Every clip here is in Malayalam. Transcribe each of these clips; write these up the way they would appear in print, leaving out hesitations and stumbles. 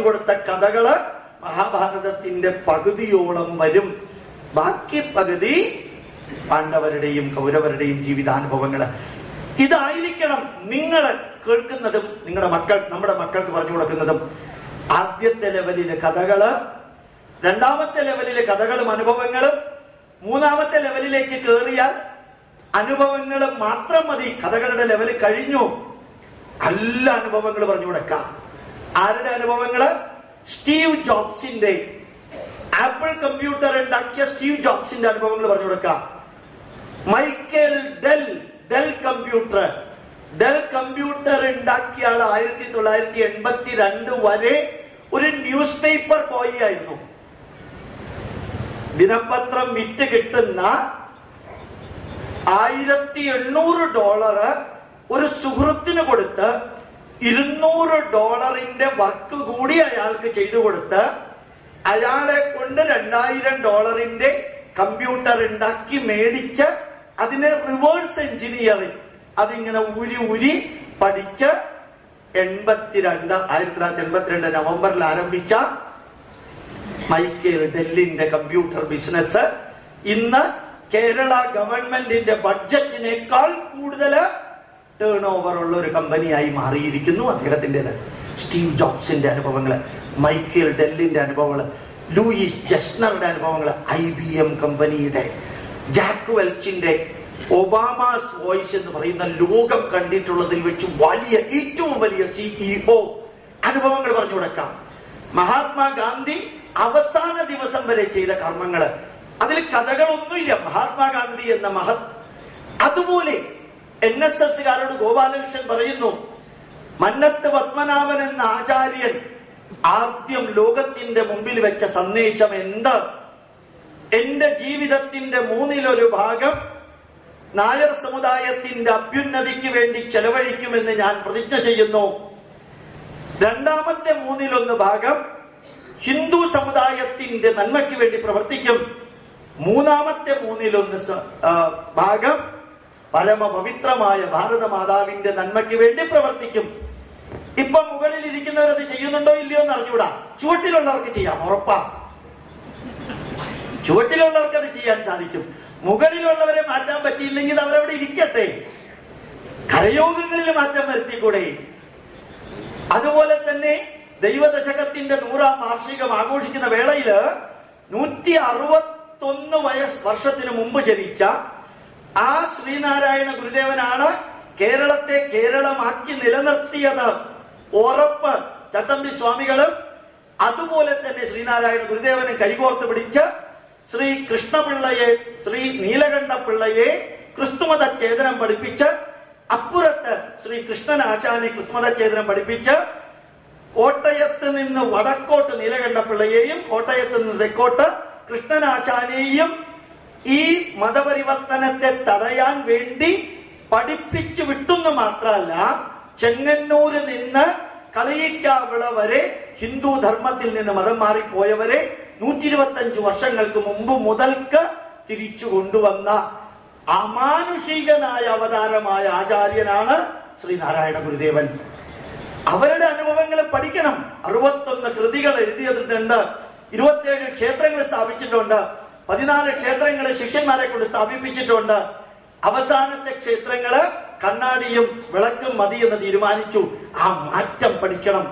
കൊടുത്ത കഥകള് മഹാഭാരതത്തിന്റെ പകുതിയോളം വരും. ബാക്കി പകുതി പാണ്ഡവരുടെയും കൗരവരുടെയും ജീവിതാനുഭവങ്ങള്. ഇതായിരിക്കണം നിങ്ങൾ കേൾക്കുന്നതും നമ്മുടെ മക്കൾക്ക് പറഞ്ഞു കൊടുക്കുന്നതും. ആദ്യത്തെ ലെവലിലെ കഥകള്, രണ്ടാമത്തെ ലെവലിലെ കഥകളും അനുഭവങ്ങളും, മൂന്നാമത്തെ ലെവലിലേക്ക് കയറിയാൽ അനുഭവങ്ങളും മാത്രം മതി. കഥകളുടെ ലെവല് കഴിഞ്ഞു, എല്ലാ അനുഭവങ്ങൾ പറഞ്ഞു കൊടുക്കാം. ആരുടെ അനുഭവങ്ങള്? സ്റ്റീവ് ജോബ്സിന്റെ, ആപ്പിൾ കമ്പ്യൂട്ടർ ഉണ്ടാക്കിയ സ്റ്റീവ് ജോബ്സിന്റെ അനുഭവങ്ങൾ പറഞ്ഞു കൊടുക്കാം. മൈക്കൽ ഡെൽ കമ്പ്യൂട്ടർ ഉണ്ടാക്കിയ ആൾ 1982 വരെ ഒരു ന്യൂസ് പേപ്പർ ബോയ് ആയിരുന്നു. ദിനപത്രം വിറ്റ് കിട്ടുന്ന $1800 ഒരു സുഹൃത്തിന് കൊടുത്ത് $200 വർക്ക് കൂടി അയാൾക്ക് ചെയ്തു കൊടുത്ത് അയാളെ കൊണ്ട് $2000 കമ്പ്യൂട്ടർ ഉണ്ടാക്കി മേടിച്ച് അതിനെ റിവേഴ്സ് എഞ്ചിനീയറിംഗ് അതിങ്ങനെ ഊരി പഠിച്ച് 1982 നവംബറിൽ ആരംഭിച്ച മൈക്കൽ ഡെല്ലിന്റെ കമ്പ്യൂട്ടർ ബിസിനസ് ഇന്ന് കേരള ഗവൺമെന്റിന്റെ ബഡ്ജറ്റിനേക്കാൾ കൂടുതൽ ടേൺ ഓവർ ഉള്ള ഒരു കമ്പനിയായി മാറിയിരിക്കുന്നു അദ്ദേഹത്തിൻ്റെത്. സ്റ്റീവ് ജോബ്സിന്റെ അനുഭവങ്ങള്, മൈക്കൽ ഡെല്ലിന്റെ അനുഭവങ്ങള്, ലൂയിസ് ജസ്നറുടെ അനുഭവങ്ങള്, IBM കമ്പനിയുടെ, ജാക്ക് വെൽച്ചിന്റെ ഒബാമാസ് വോയിസ് എന്ന് പറയുന്ന ലോകം കണ്ടിട്ടുള്ളതിൽ വെച്ച് ഏറ്റവും വലിയ CEO അനുഭവങ്ങൾ പറഞ്ഞു കൊടുക്കാം. മഹാത്മാഗാന്ധി അവസാന ദിവസം വരെ ചെയ്ത കർമ്മങ്ങള്, അതിൽ കഥകളൊന്നുമില്ല. മഹാത്മാഗാന്ധി എന്ന അതുപോലെ NSSകാരോട് ഗോപാലകൃഷ്ണൻ പറയുന്നു, മന്നത്ത് പത്മനാഭൻ എന്ന ആചാര്യൻ ആദ്യം ലോകത്തിന്റെ മുമ്പിൽ വെച്ച സന്ദേശം എന്ത്? എന്റെ ജീവിതത്തിന്റെ 1/3 നായർ സമുദായത്തിന്റെ അഭ്യുന്നതിക്ക് വേണ്ടി ചെലവഴിക്കുമെന്ന് ഞാൻ പ്രതിജ്ഞ ചെയ്യുന്നു. രണ്ടാമത്തെ 1/3 ഹിന്ദു സമുദായത്തിന്റെ നന്മയ്ക്ക് വേണ്ടി പ്രവർത്തിക്കും. മൂന്നാമത്തെ 1/3 പരമപവിത്രമായ ഭാരതമാതാവിന്റെ നന്മയ്ക്ക് വേണ്ടി പ്രവർത്തിക്കും. ഇപ്പൊ മുകളിൽ ഇരിക്കുന്നവരത് ചെയ്യുന്നുണ്ടോ ഇല്ലയോ എന്ന് അറിഞ്ഞൂടാ. ചുവട്ടിലുള്ളവർക്ക് ചെയ്യാം, ഉറപ്പാ. ചുവട്ടിലുള്ളവർക്ക് അത് ചെയ്യാൻ സാധിക്കും. മുകളിലുള്ളവരെ മാറ്റാൻ പറ്റിയില്ലെങ്കിൽ അവരവിടെ ഇരിക്കട്ടെ. കരയോഗങ്ങളിൽ മാറ്റം വരുത്തിക്കൂടെ? അതുപോലെ തന്നെ ദൈവദശകത്തിന്റെ 100ാം വാർഷികം ആഘോഷിക്കുന്ന വേളയില് 161 വർഷത്തിന് മുമ്പ് ജനിച്ച ആ ശ്രീനാരായണ ഗുരുദേവനാണ് കേരളത്തെ കേരളമാക്കി നിലനിർത്തിയത്. ഉറപ്പ് ചട്ടമ്പി സ്വാമികളും അതുപോലെ തന്നെ ശ്രീനാരായണ ഗുരുദേവനെ കൈകോർത്ത് പിടിച്ച് ശ്രീ കൃഷ്ണപിള്ളയെ, ശ്രീ നീലകണ്ഠപിള്ളയെ ക്രിസ്തുമത ചേതനം പഠിപ്പിച്ച്, അപ്പുറത്ത് ശ്രീ കൃഷ്ണൻ ആശാനെ ക്രിസ്തുമത ചേതനം പഠിപ്പിച്ച്, കോട്ടയത്ത് നിന്ന് വടക്കോട്ട് നീലകണ്ഠപിള്ളയെയും കോട്ടയത്ത് നിന്ന് തെക്കോട്ട് കൃഷ്ണനാശാനെയും ഈ മതപരിവർത്തനത്തെ തടയാൻ വേണ്ടി പഠിപ്പിച്ചു വിട്ടുന്നു മാത്രമല്ല, ചെങ്ങന്നൂരിൽ നിന്ന് കളയിക്കാവിള വരെ ഹിന്ദു ധർമ്മത്തിൽ നിന്ന് മതം മാറിപ്പോയവരെ 125 വർഷങ്ങൾക്ക് മുമ്പ് മുതൽക്ക് തിരിച്ചു കൊണ്ടുവന്ന അമാനുഷികനായ അവതാരമായ ആചാര്യനാണ് ശ്രീനാരായണ ഗുരുദേവൻ. അവരുടെ അനുഭവങ്ങൾ പഠിക്കണം. 61 കൃതികൾ എഴുതിയിട്ടുണ്ട്, 27 ക്ഷേത്രങ്ങൾ സ്ഥാപിച്ചിട്ടുണ്ട്, 14 ക്ഷേത്രങ്ങളെ ശിഷ്യന്മാരെ കൊണ്ട് സ്ഥാപിപ്പിച്ചിട്ടുണ്ട്. അവസാനത്തെ ക്ഷേത്രങ്ങള് കണ്ണാടിയും വിളക്കും മതി എന്ന് തീരുമാനിച്ചു. ആ മാറ്റം പഠിക്കണം.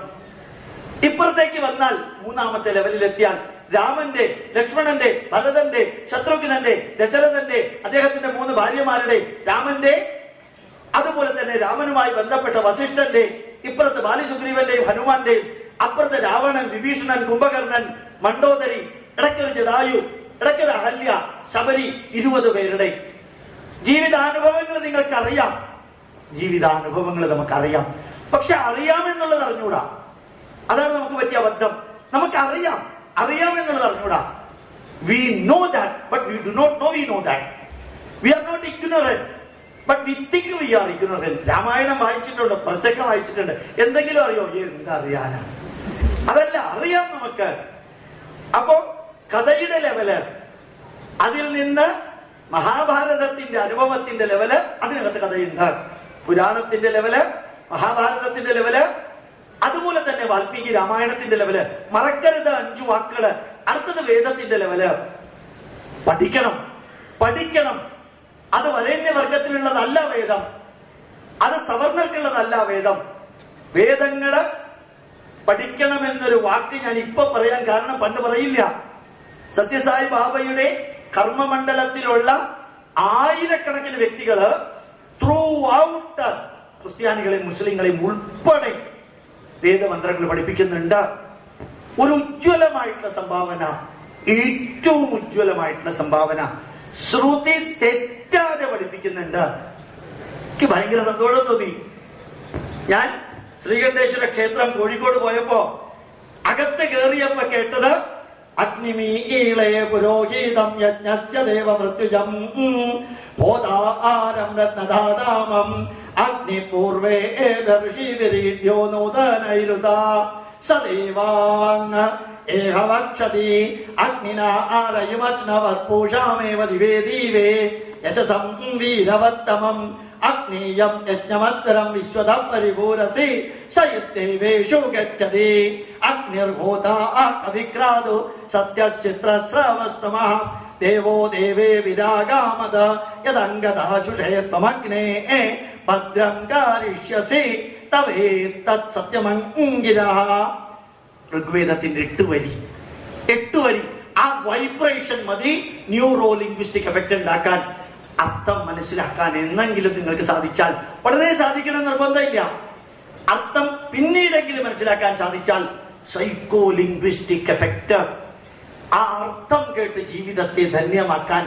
ഇപ്പുറത്തേക്ക് വന്നാൽ 3ാമത്തെ ലെവലിലെത്തിയാൽ രാമന്റെ, ലക്ഷ്മണന്റെ, ഭരതന്റെ, ശത്രുഘ്നന്റെ, ദശരഥന്റെ, അദ്ദേഹത്തിന്റെ 3 ഭാര്യമാരുടെ, രാമന്റെ, അതുപോലെ തന്നെ രാമനുമായി ബന്ധപ്പെട്ട വസിഷ്ഠന്റെ, ഇപ്പുറത്ത് ബാലിസുഗ്രീവന്റെയും ഹനുമാന്റെയും, അപ്പുറത്ത് രാവണൻ, വിഭീഷണൻ, കുംഭകർണൻ, മണ്ഡോദരി, ഇടയ്ക്കൊരു ജടായു, ഇടയ്ക്കൊരു അഹല്യ, ശബരി, 20 പേരുടെ ജീവിതാനുഭവങ്ങൾ നിങ്ങൾക്കറിയാം. ജീവിതാനുഭവങ്ങൾ നമുക്കറിയാം. പക്ഷെ അറിയാമെന്നുള്ളത് അറിഞ്ഞൂടാ. അതാണ് നമുക്ക് പറ്റിയ അബദ്ധം. അറിയാമെന്നുള്ളത് അറിഞ്ഞൂടാ. We know that, but we do not know we know that. We are not ignorant, but we think we are ignorant. Ramayanam വായിച്ചിട്ടുണ്ട്, പ്രസംഗം വായിച്ചിട്ടുണ്ട്, എന്തെങ്കിലും അറിയോ? എന്താ അറിയാനാ? അതല്ല, അറിയാം നമുക്ക്. അപ്പോ കഥയുടെ ലെവല്, അതിൽ നിന്ന് മഹാഭാരതത്തിന്റെ അനുഭവത്തിന്റെ ലെവല്, അതിനകത്ത് കഥയുണ്ട്. പുരാണത്തിന്റെ ലെവല്, മഹാഭാരതത്തിന്റെ ലെവല്, അതുപോലെ തന്നെ വാൽമീകി രാമായണത്തിന്റെ ലെവല്, മറക്കരുത് 5 വാക്കുകള്. അടുത്തത് വേദത്തിന്റെ ലെവല്. പഠിക്കണം, പഠിക്കണം. അത് വരേണ്യവർഗത്തിലുള്ളതല്ല വേദം, അത് സവർണർക്കുള്ളതല്ല വേദം. വേദങ്ങള് പഠിക്കണമെന്നൊരു വാക്ക് ഞാൻ ഇപ്പൊ പറയാൻ കാരണം പണ്ട് പറയില്ല. സത്യസായി ബാബയുടെ കർമ്മമണ്ഡലത്തിലുള്ള ആയിരക്കണക്കിന് വ്യക്തികള് ത്രൂ ഔട്ട് ക്രിസ്ത്യാനികളെയും മുസ്ലിങ്ങളെയും ഉൾപ്പെടെ വേദമന്ത്രങ്ങൾ പഠിപ്പിക്കുന്നുണ്ട്. ഒരു ഉജ്ജ്വലമായിട്ടുള്ള സംഭാവന, ഏറ്റവും ഉജ്ജ്വലമായിട്ടുള്ള സംഭാവന. ശ്രുതി തെറ്റാതെ പഠിപ്പിക്കുന്നുണ്ട്. എനിക്ക് ഭയങ്കര സന്തോഷം തോന്നി. ഞാൻ ശ്രീകണ്ഠേശ്വര ക്ഷേത്രം കോഴിക്കോട് പോയപ്പോ അകത്ത് കയറിയപ്പോ കേട്ടത് അഗ്നിമീളേ പുരോഹിതം യജ്ഞസ്യ ദേവമൃത്യുജം ബോധാരം രത്നധാതാമം അഗ്നിപൂർവേ ഋഷിവിരീഡ്യോ നൂതനൈരുത സദേവാങ് ഏഹവക്ഷതി അഗ്നിനാ ആരയുമസ്നവത്പൂഷാമേവ ദിവേ ദീവേ യശസം വീരവത്തമം അഗ്നീയം യജ്ഞമത്തരം വിശ്വത പരിപൂരസി സയുദ്ദേവേഷു ഗച്ഛതി അഗ്നിർഭൂതാ കവിക്രാദു സത്യശ്ചിത്രസ്രവസ്തമഃ ദേവോ ദേവേ വിരാഗാമത യദംഗദാശുഷേ ത്വമഗ്നേ ഭദ്രം കാരിഷ്യസി തവേത്തത് സത്യമംഗിരഃ. ഋഗ്വേദത്തിന്റെ 8 വരി. ആ വൈബ്രേഷൻ മതി ന്യൂറോ ലിംഗ്വിസ്റ്റിക് എഫക്ട് ഉണ്ടാക്കാൻ, അർത്ഥം മനസ്സിലാക്കാൻ എന്നെങ്കിലും നിങ്ങൾക്ക് സാധിച്ചാൽ. വളരെ സാധിക്കണം നിർബന്ധമില്ല. അർത്ഥം പിന്നീടെങ്കിലും മനസ്സിലാക്കാൻ സാധിച്ചാൽ സൈക്കോ ലിംഗ്വിസ്റ്റിക് എഫക്ട്, ആ അർത്ഥം കേട്ട് ജീവിതത്തെ ധന്യമാക്കാൻ,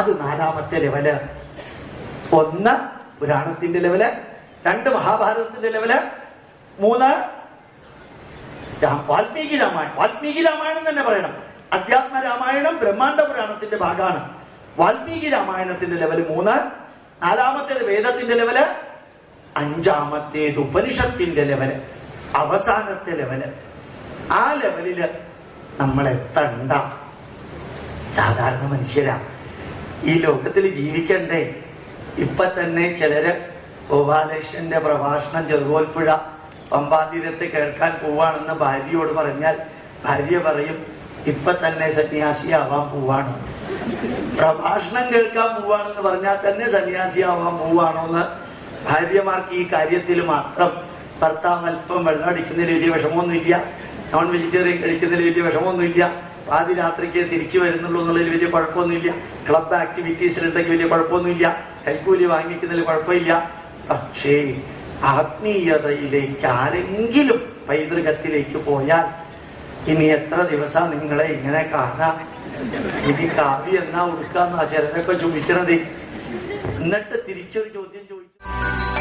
അത് 4ാമത്തെ ലെവല്. 1 പുരാണത്തിന്റെ ലെവല്, 2 മഹാഭാരതത്തിന്റെ ലെവല്, 3 വാൽമീകി രാമായണം. വാൽമീകി രാമായണം തന്നെ പറയണം. അധ്യാത്മ രാമായണം ബ്രഹ്മാണ്ഡ പുരാണത്തിന്റെ ഭാഗമാണ്. വാൽമീകി രാമായണത്തിന്റെ ലെവല് 3, 4ാമത്തേത് വേദത്തിന്റെ ലെവല്, 5ാമത്തേത് ഉപനിഷത്തിന്റെ ലെവല്, അവസാനത്തെ ലെവല്. ആ ലെവലില് നമ്മൾ എത്തണ്ട. സാധാരണ മനുഷ്യരാ, ഈ ലോകത്തിൽ ജീവിക്കണ്ടേ. ഇപ്പൊ തന്നെ ചിലര് ഗോപാലകൃഷ്ണന്റെ പ്രഭാഷണം ചെറുകോൽപ്പുഴ പമ്പാതീരത്ത് കേൾക്കാൻ പോവാണെന്ന് ഭാര്യയോട് പറഞ്ഞാൽ ഭാര്യ പറയും, ഇപ്പൊ തന്നെ സന്യാസിയാവാൻ പോവാണ്. പ്രഭാഷണം കേൾക്കാൻ പോവാണെന്ന് പറഞ്ഞാൽ തന്നെ സന്യാസിയാവാൻ പോവാണോന്ന് ഭാര്യമാർക്ക് ഈ കാര്യത്തിൽ മാത്രം. ഭർത്താവ് അല്പം വെള്ളം അടിക്കുന്നതിൽ വലിയ വിഷമമൊന്നുമില്ല, നോൺ വെജിറ്റേറിയൻ കഴിക്കുന്നതിൽ വലിയ വിഷമമൊന്നുമില്ല, പാതിരാത്രിക്ക് തിരിച്ചു വരുന്നുള്ളൂ എന്നുള്ളതിൽ വലിയ കുഴപ്പമൊന്നുമില്ല, ക്ലബ് ആക്ടിവിറ്റീസിലുണ്ടെങ്കിൽ വലിയ കുഴപ്പമൊന്നുമില്ല, കൈക്കൂലി വാങ്ങിക്കുന്നതിൽ കുഴപ്പമില്ല. പക്ഷേ ആത്മീയതയിലേക്ക് ആരെങ്കിലും പൈതൃകത്തിലേക്ക് പോയാൽ ഇനി എത്ര ദിവസം നിങ്ങളെ ഇങ്ങനെ കാണാം, ഇനി കാവ്യ എന്നാ ഉടുക്കാന്നാ ചിലരൊക്കെ ചോദിക്കണത്. എന്നിട്ട് തിരിച്ചൊരു ചോദ്യം ചോദിച്ചു.